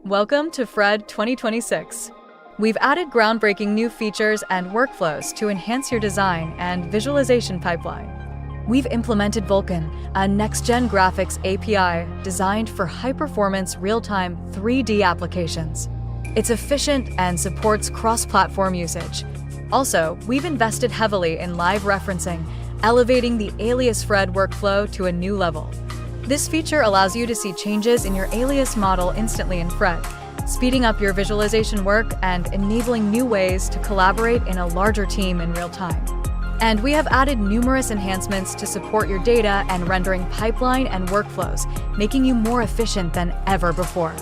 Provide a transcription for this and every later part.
Welcome to VRED 2026. We've added groundbreaking new features and workflows to enhance your design and visualization pipeline. We've implemented Vulkan, a next-gen graphics API designed for high-performance, real-time 3D applications. It's efficient and supports cross-platform usage. Also, we've invested heavily in live referencing, elevating the Alias-VRED workflow to a new level. This feature allows you to see changes in your alias model instantly in VRED, speeding up your visualization work and enabling new ways to collaborate in a larger team in real time. And we have added numerous enhancements to support your data and rendering pipeline and workflows, making you more efficient than ever before.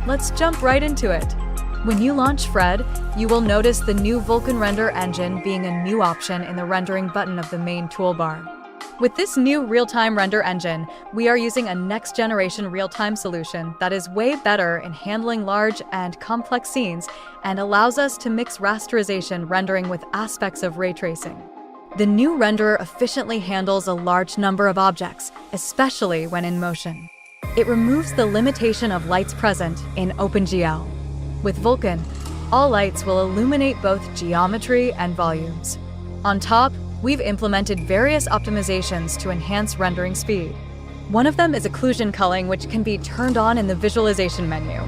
Let's jump right into it. When you launch VRED, you will notice the new Vulkan render engine being a new option in the rendering button of the main toolbar. With this new real-time render engine, we are using a next-generation real-time solution that is way better in handling large and complex scenes and allows us to mix rasterization rendering with aspects of ray tracing. The new renderer efficiently handles a large number of objects, especially when in motion. It removes the limitation of lights present in OpenGL. With Vulkan, all lights will illuminate both geometry and volumes. On top, we've implemented various optimizations to enhance rendering speed. One of them is occlusion culling, which can be turned on in the visualization menu.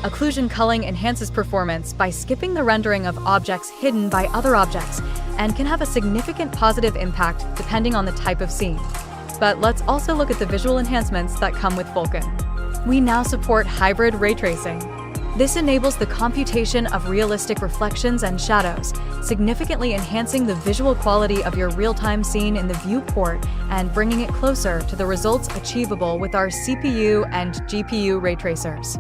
Occlusion culling enhances performance by skipping the rendering of objects hidden by other objects and can have a significant positive impact depending on the type of scene. But let's also look at the visual enhancements that come with Vulkan. We now support hybrid ray tracing. This enables the computation of realistic reflections and shadows, significantly enhancing the visual quality of your real-time scene in the viewport and bringing it closer to the results achievable with our CPU and GPU ray tracers.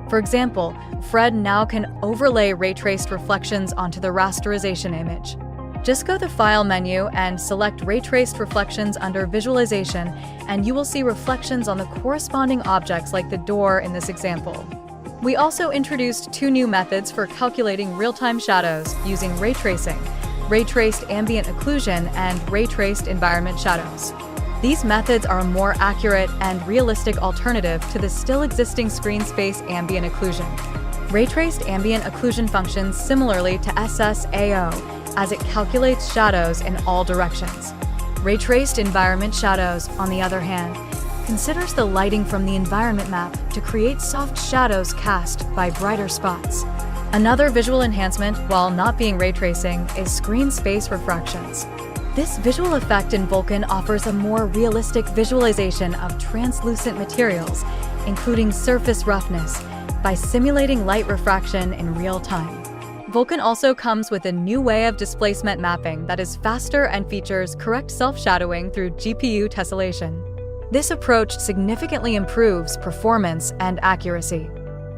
For example, VRED now can overlay ray-traced reflections onto the rasterization image. Just go to the File menu and select Ray-Traced Reflections under Visualization, and you will see reflections on the corresponding objects like the door in this example. We also introduced two new methods for calculating real-time shadows using ray tracing, ray-traced ambient occlusion, and ray-traced environment shadows. These methods are a more accurate and realistic alternative to the still existing screen space ambient occlusion. Ray-traced ambient occlusion functions similarly to SSAO, as it calculates shadows in all directions. Ray-traced environment shadows, on the other hand, considers the lighting from the environment map to create soft shadows cast by brighter spots. Another visual enhancement, while not being ray tracing, is screen space refractions. This visual effect in Vulkan offers a more realistic visualization of translucent materials, including surface roughness, by simulating light refraction in real time. Vulkan also comes with a new way of displacement mapping that is faster and features correct self-shadowing through GPU tessellation. This approach significantly improves performance and accuracy.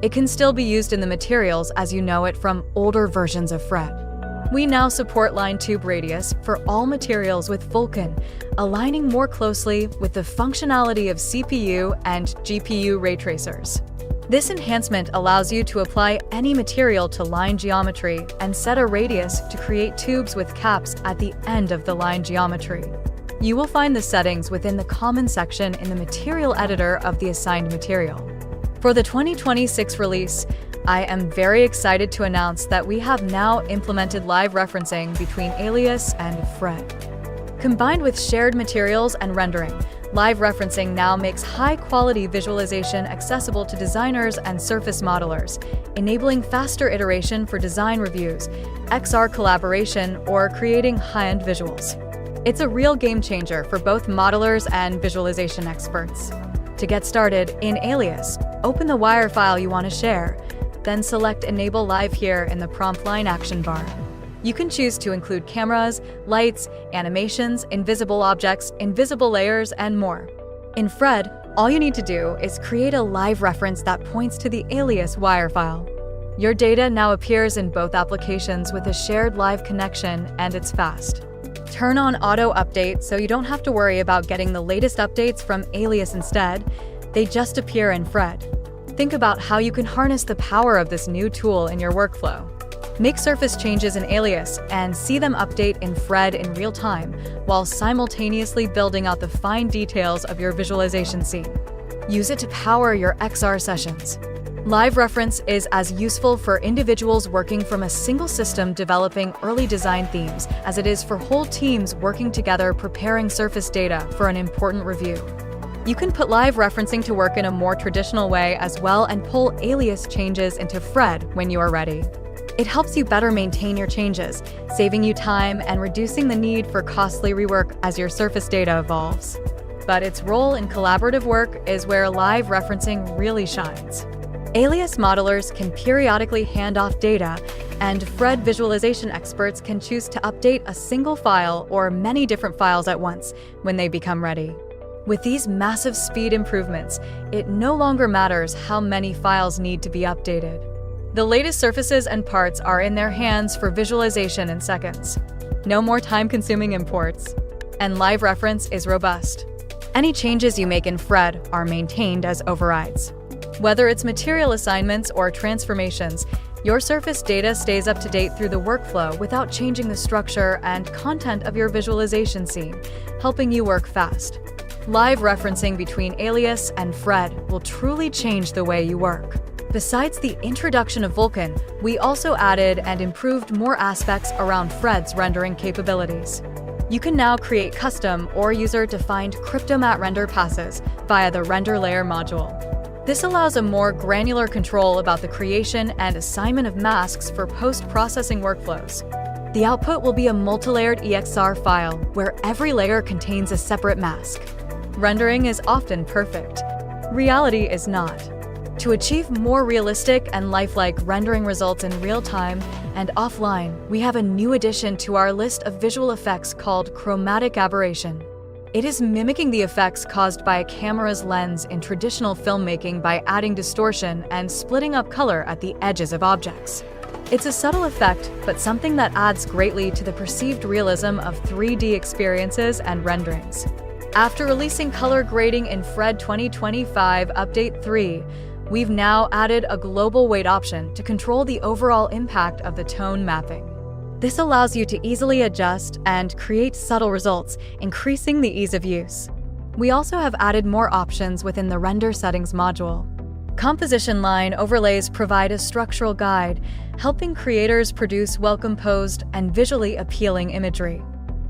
It can still be used in the materials as you know it from older versions of VRED. We now support line tube radius for all materials with Vulkan, aligning more closely with the functionality of CPU and GPU ray tracers. This enhancement allows you to apply any material to line geometry and set a radius to create tubes with caps at the end of the line geometry. You will find the settings within the Common section in the Material Editor of the assigned material. For the 2026 release, I am very excited to announce that we have now implemented live referencing between Alias and VRED. Combined with shared materials and rendering, live referencing now makes high-quality visualization accessible to designers and surface modelers, enabling faster iteration for design reviews, XR collaboration, or creating high-end visuals. It's a real game changer for both modelers and visualization experts. To get started, in Alias, open the wire file you want to share, then select Enable Live here in the prompt line action bar. You can choose to include cameras, lights, animations, invisible objects, invisible layers, and more. In VRED, all you need to do is create a live reference that points to the Alias wire file. Your data now appears in both applications with a shared live connection, and it's fast. Turn on Auto Update so you don't have to worry about getting the latest updates from Alias instead. They just appear in VRED. Think about how you can harness the power of this new tool in your workflow. Make surface changes in Alias and see them update in VRED in real time, while simultaneously building out the fine details of your visualization scene. Use it to power your XR sessions. Live reference is as useful for individuals working from a single system developing early design themes as it is for whole teams working together preparing surface data for an important review. You can put live referencing to work in a more traditional way as well and pull alias changes into VRED when you are ready. It helps you better maintain your changes, saving you time and reducing the need for costly rework as your surface data evolves. But its role in collaborative work is where live referencing really shines. Alias modelers can periodically hand off data, and VRED visualization experts can choose to update a single file or many different files at once when they become ready. With these massive speed improvements, it no longer matters how many files need to be updated. The latest surfaces and parts are in their hands for visualization in seconds. No more time-consuming imports. And live reference is robust. Any changes you make in VRED are maintained as overrides. Whether it's material assignments or transformations, your surface data stays up to date through the workflow without changing the structure and content of your visualization scene, helping you work fast. Live referencing between Alias and VRED will truly change the way you work. Besides the introduction of Vulkan, we also added and improved more aspects around VRED's rendering capabilities. You can now create custom or user-defined Cryptomatte render passes via the Render Layer module. This allows a more granular control about the creation and assignment of masks for post-processing workflows. The output will be a multi-layered EXR file where every layer contains a separate mask. Rendering is often perfect. Reality is not. To achieve more realistic and lifelike rendering results in real time and offline, we have a new addition to our list of visual effects called chromatic aberration. It is mimicking the effects caused by a camera's lens in traditional filmmaking by adding distortion and splitting up color at the edges of objects. It's a subtle effect, but something that adds greatly to the perceived realism of 3D experiences and renderings. After releasing color grading in VRED 2025 Update 3, we've now added a global weight option to control the overall impact of the tone mapping. This allows you to easily adjust and create subtle results, increasing the ease of use. We also have added more options within the Render Settings module. Composition line overlays provide a structural guide, helping creators produce well-composed and visually appealing imagery.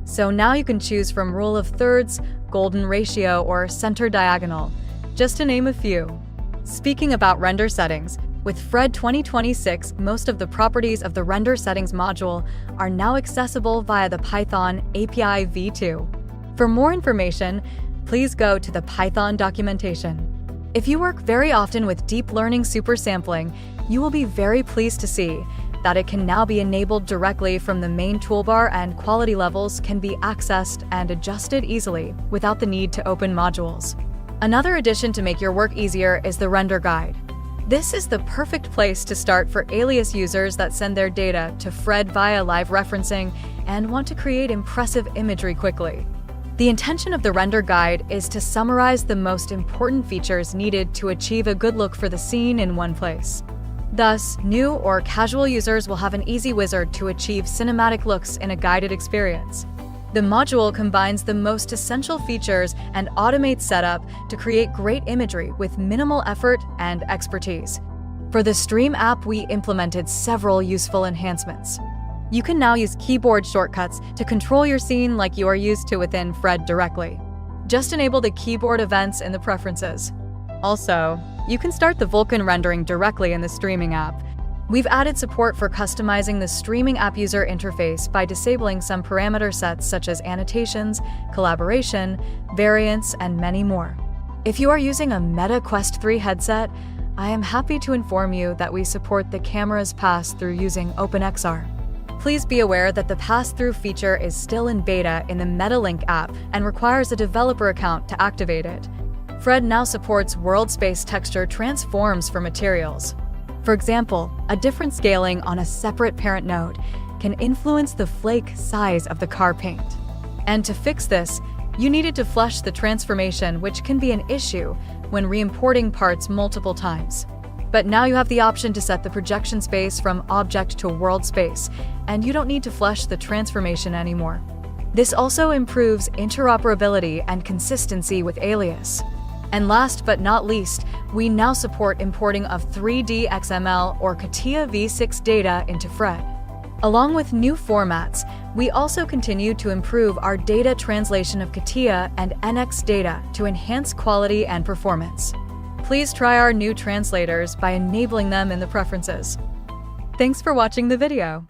So now you can choose from rule of thirds, golden ratio, or center diagonal, just to name a few. Speaking about render settings, with VRED 2026, most of the properties of the Render Settings module are now accessible via the Python API v2. For more information, please go to the Python documentation. If you work very often with deep learning supersampling, you will be very pleased to see that it can now be enabled directly from the main toolbar and quality levels can be accessed and adjusted easily without the need to open modules. Another addition to make your work easier is the render guide. This is the perfect place to start for Alias users that send their data to VRED via live referencing and want to create impressive imagery quickly. The intention of the render guide is to summarize the most important features needed to achieve a good look for the scene in one place. Thus, new or casual users will have an easy wizard to achieve cinematic looks in a guided experience. The module combines the most essential features and automates setup to create great imagery with minimal effort and expertise. For the Stream app, we implemented several useful enhancements. You can now use keyboard shortcuts to control your scene like you are used to within VRED directly. Just enable the keyboard events in the preferences. Also, you can start the Vulkan rendering directly in the Streaming app. We've added support for customizing the Streaming app user interface by disabling some parameter sets such as annotations, collaboration, variants, and many more. If you are using a Meta Quest 3 headset, I am happy to inform you that we support the camera's pass-through using OpenXR. Please be aware that the Passthrough feature is still in beta in the MetaLink app and requires a developer account to activate it. VRED now supports world space texture transforms for materials. For example, a different scaling on a separate parent node can influence the flake size of the car paint. And to fix this, you needed to flush the transformation, which can be an issue when re-importing parts multiple times. But now you have the option to set the projection space from object to world space, and you don't need to flush the transformation anymore. This also improves interoperability and consistency with Alias. And last but not least, we now support importing of 3D XML or CATIA v6 data into VRED. Along with new formats, we also continue to improve our data translation of CATIA and NX data to enhance quality and performance. Please try our new translators by enabling them in the preferences. Thanks for watching the video.